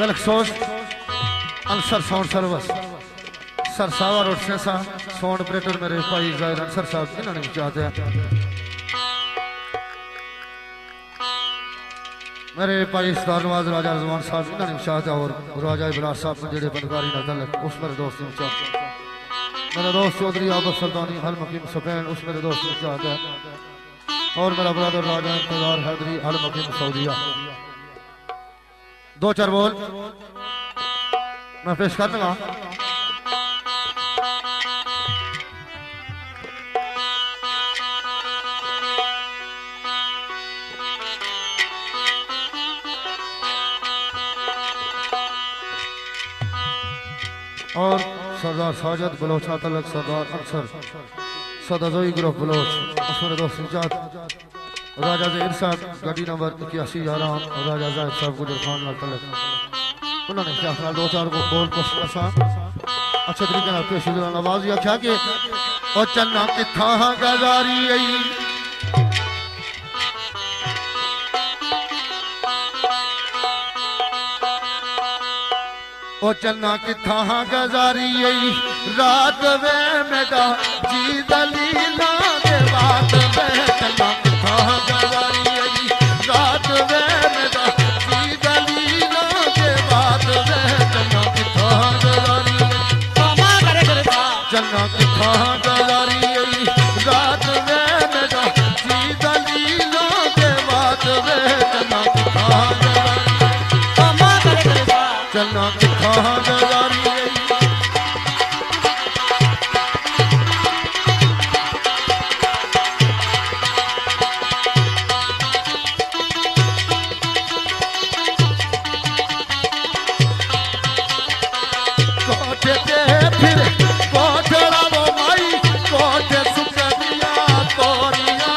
बिलखसूस Ansar sound service Sarsawa road सेसा sound operator मेरे भाई जाहिर अंसर साहब इन्होंने चाहते हैं मेरे भाई सरदार नवाज राजा रजवान साहब इन्होंने चाहते हैं और राजा इब्रार साहब जेडे बनकारी ना तलक उस मेरे दोस्त ने चाहते मेरा दोस्त चौधरी आबद सुल्तानी हल मकीम सफेन उस मेरे दोस्त ने चाहते हैं और मेरा ब्रदर राजा इंतजार हैदरी हल मकीम सऊदिया दो चार बोल मैं पेश कर दूंगा। और सरदार साजद बलोचा तलक सरदार अंसर सदाजोई ग्रुप बलोच उसमें दोस्त निजात राजा ज़हीर साहब गाड़ी नंबर 8111 राजा जाहिद साहब गुजर खान लाल तलक उन्होंने क्या ख्याल दो चार को बोल को अच्छे तरीके से पेश आवाज या क्या कि ओ चन्ना किथा गजारी आई ओ चन्ना किथा गजारी आई रात वे मेरा जी दलीला के बात में चन्ना किथा गजारी आई रात वे मेरा जी दलीला के बात में चन्ना किथा गजारी मामा करे करे चन्ना किथा गजारी आई रात वे मेरा जी दलीला के बात में चन्ना किथा गजारी मामा करे करे चन्ना किथा गजारी कोठे के फिर कोठड़ा वो माई कोठे सुकनिया तोरिया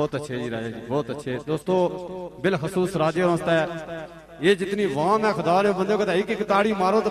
बहुत अच्छे जी राजा जी, बहुत अच्छे दोस्तों। बिलखसूस राजे वास्ते ये जितनी वाम है खुदा रे बंदे को एक एक ताड़ी मारो तो